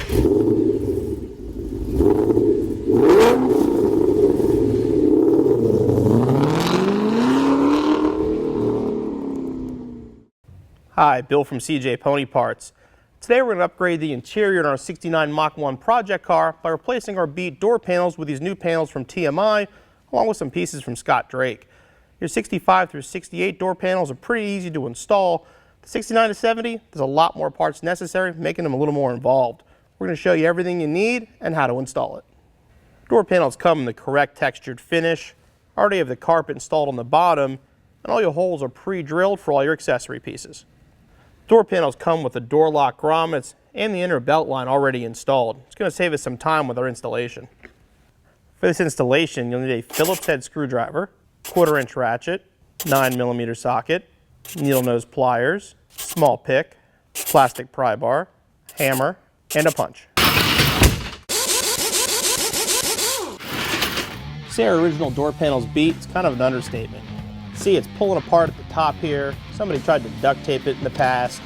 Hi, Bill from CJ Pony Parts. Today we're going to upgrade the interior in our 69 Mach 1 project car by replacing our beat door panels with these new panels from TMI, along with some pieces from Scott Drake. Your 65 through 68 door panels are pretty easy to install. The 69 to 70, there's a lot more parts necessary, making them a little more involved. We're going to show you everything you need and how to install it. Door panels come in the correct textured finish. Already have the carpet installed on the bottom, and all your holes are pre-drilled for all your accessory pieces. Door panels come with the door lock grommets and the inner belt line already installed. It's going to save us some time with our installation. For this installation, you'll need a Phillips head screwdriver, 1/4 inch ratchet, 9mm socket, needle nose pliers, small pick, plastic pry bar, hammer, and a punch. Say our original door panels beat, it's kind of an understatement. See, it's pulling apart at the top here. Somebody tried to duct tape it in the past.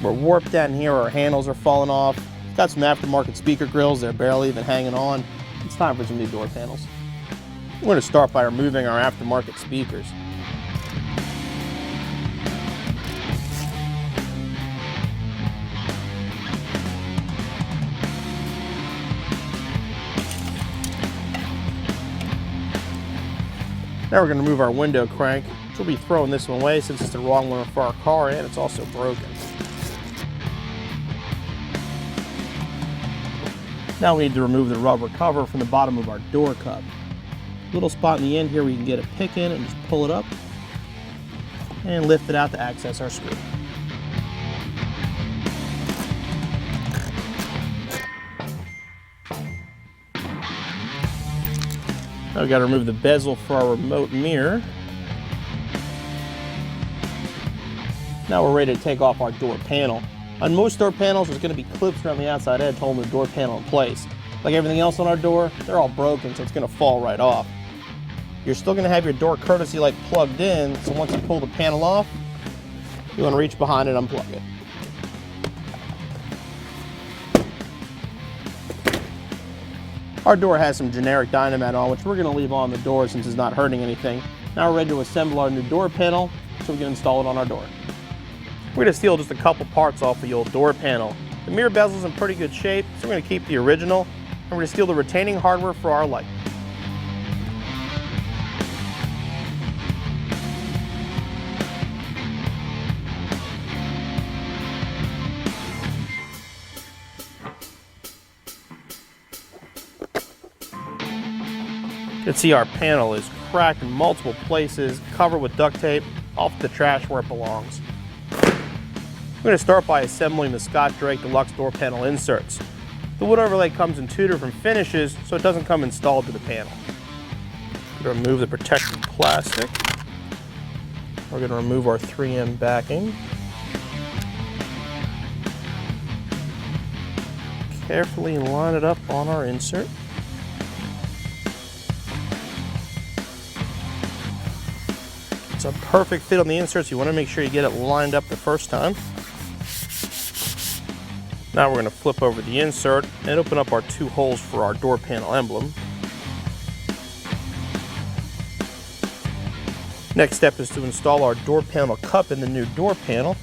We're warped down here, our handles are falling off. Got some aftermarket speaker grills, they're barely even hanging on. It's time for some new door panels. We're going to start by removing our aftermarket speakers. Now we're going to remove our window crank, which we'll be throwing this one away since it's the wrong one for our car and it's also broken. Now we need to remove the rubber cover from the bottom of our door cup. Little spot in the end here where you can get a pick in and just pull it up and lift it out to access our screw. Now we've got to remove the bezel for our remote mirror. Now we're ready to take off our door panel. On most door panels, there's going to be clips around the outside edge holding the door panel in place. Like everything else on our door, they're all broken, so it's going to fall right off. You're still going to have your door courtesy light plugged in, so once you pull the panel off, you want to reach behind and unplug it. Our door has some generic Dynamat on, which we're going to leave on the door since it's not hurting anything. Now we're ready to assemble our new door panel so we can install it on our door. We're going to steal just a couple parts off the old door panel. The mirror bezel's in pretty good shape, so we're going to keep the original, and we're going to steal the retaining hardware for our light. You can see our panel is cracked in multiple places, covered with duct tape, off the trash where it belongs. We're going to start by assembling the Scott Drake deluxe door panel inserts. The wood overlay comes in two different finishes, so it doesn't come installed to the panel. We're going to remove the protective plastic. We're going to remove our 3M backing. Carefully line it up on our insert. It's a perfect fit on the inserts. You want to make sure you get it lined up the first time. Now we're going to flip over the insert and open up our two holes for our door panel emblem. Next step is to install our door panel cup in the new door panel.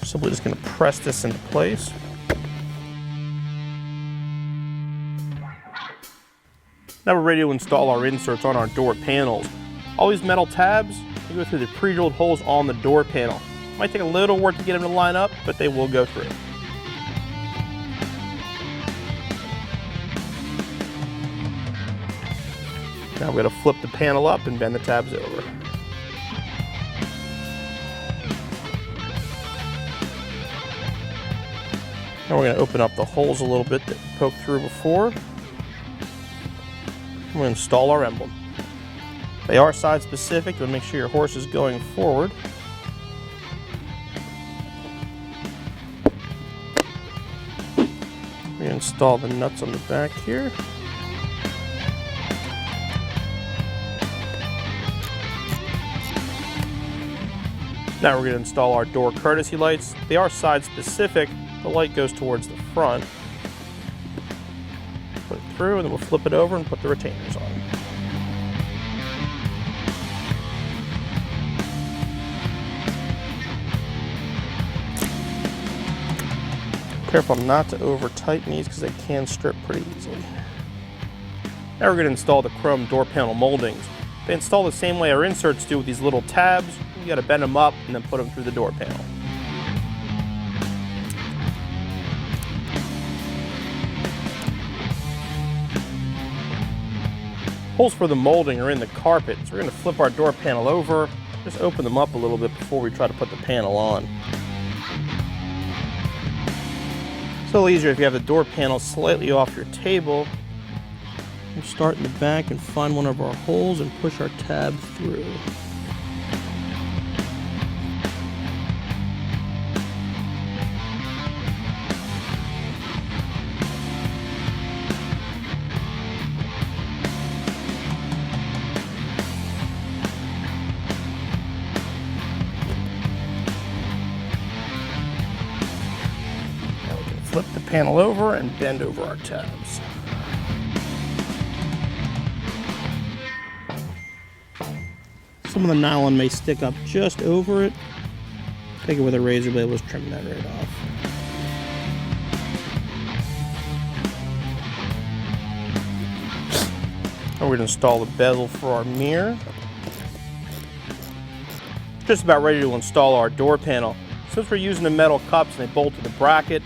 Simply just going to press this into place. Now we're ready to install our inserts on our door panels. All these metal tabs, they go through the pre-drilled holes on the door panel. Might take a little work to get them to line up, but they will go through. Now we're going to flip the panel up and bend the tabs over. Now we're going to open up the holes a little bit that we poked through before. We're going to install our emblem. They are side specific. You want to make sure your horse is going forward. We're going to install the nuts on the back here. Now we're going to install our door courtesy lights. They are side specific, The light goes towards the front. Put it through, and then we'll flip it over and put the retainers on. Careful not to over tighten these because they can strip pretty easily. Now we're going to install the chrome door panel moldings. They install the same way our inserts do with these little tabs. You got to bend them up and then put them through the door panel. Holes for the molding are in the carpet, so we're going to flip our door panel over, just open them up a little bit before we try to put the panel on. It's a little easier if you have the door panel slightly off your table. We'll start in the back and find one of our holes and push our tab through. Flip the panel over and bend over our tabs. Some of the nylon may stick up just over it. Take it with a razor blade, let's trim that right off. And we're going to install the bezel for our mirror. Just about ready to install our door panel. Since we're using the metal cups and they bolt to the bracket,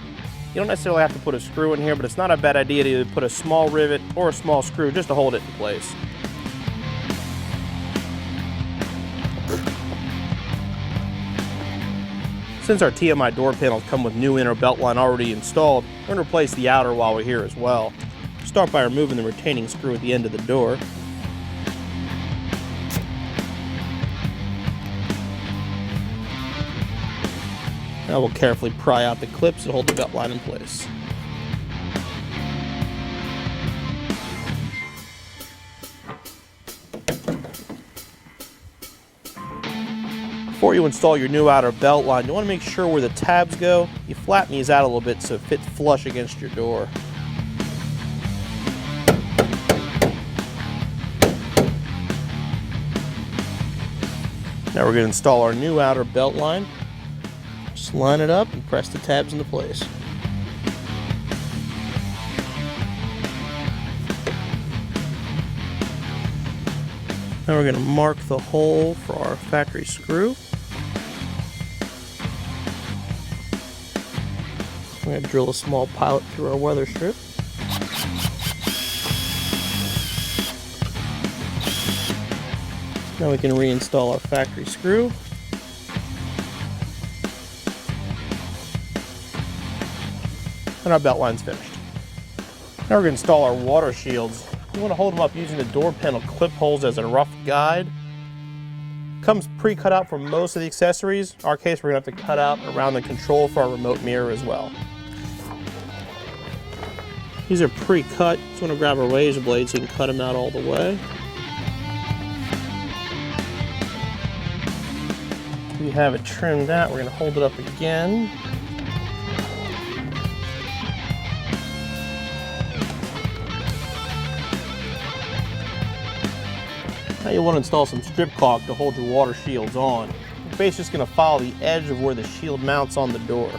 you don't necessarily have to put a screw in here, but it's not a bad idea to either put a small rivet or a small screw just to hold it in place. Since our TMI door panels come with new inner belt line already installed, we're going to replace the outer while we're here as well. Start by removing the retaining screw at the end of the door. Now we'll carefully pry out the clips that hold the belt line in place. Before you install your new outer belt line, you want to make sure where the tabs go, you flatten these out a little bit so it fits flush against your door. Now we're going to install our new outer belt line. Just line it up and press the tabs into place. Now we're going to mark the hole for our factory screw. We're going to drill a small pilot through our weather strip. Now we can reinstall our factory screw. And our belt line's finished. Now we're going to install our water shields. You want to hold them up using the door panel clip holes as a rough guide. Comes pre-cut out for most of the accessories. In our case, we're going to have to cut out around the control for our remote mirror as well. These are pre-cut. Just want to grab a razor blade so you can cut them out all the way. We have it trimmed out. We're going to hold it up again. Now you want to install some strip caulk to hold your water shields on. You're basically just going to follow the edge of where the shield mounts on the door.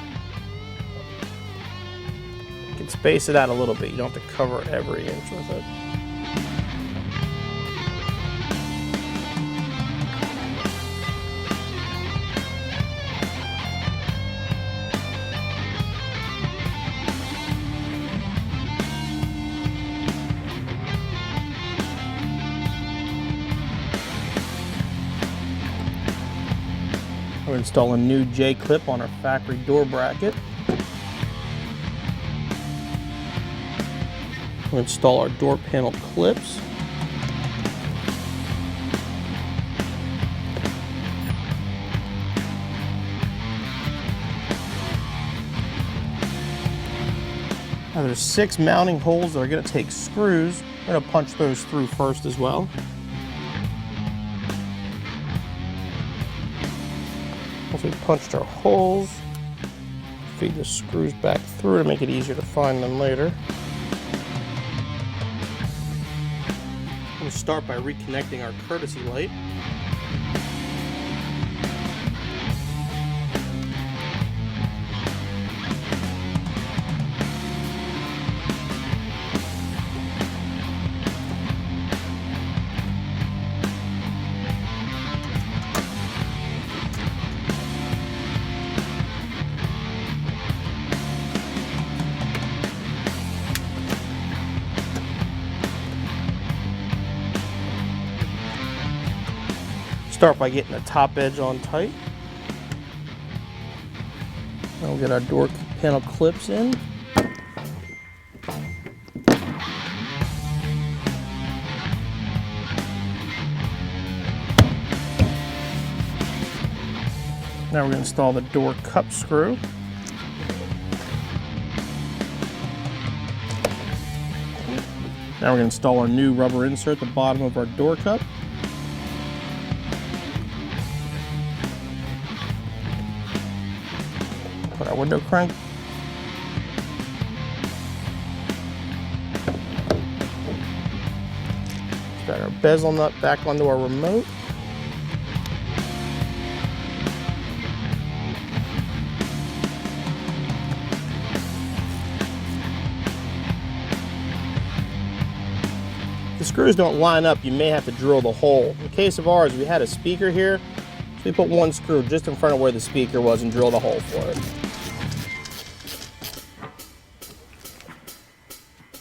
You can space it out a little bit. You don't have to cover every inch with it. We're installing a new J-clip on our factory door bracket. We'll install our door panel clips. Now there's 6 mounting holes that are going to take screws. We're going to punch those through first as well. Once we've punched our holes, Feed the screws back through to make it easier to find them later. We'll start by reconnecting our courtesy light. Start by getting the top edge on tight. Then we'll get our door panel clips in. Now we're going to install the door cup screw. Now we're going to install our new rubber insert at the bottom of our door cup. Put our window crank. Got our bezel nut back onto our remote. If the screws don't line up, you may have to drill the hole. In the case of ours, we had a speaker here, so we put one screw just in front of where the speaker was and drilled a hole for it.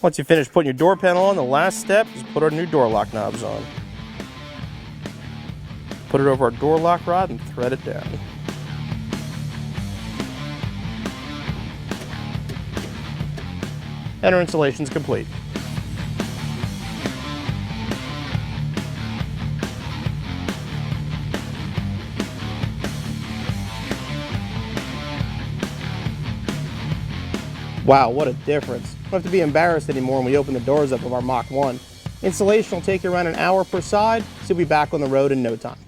Once you finish putting your door panel on, the last step is put our new door lock knobs on. Put it over our door lock rod and thread it down. And our installation is complete. Wow, what a difference. Don't have to be embarrassed anymore when we open the doors up of our Mach 1. Installation will take you around an hour per side, so you'll be back on the road in no time.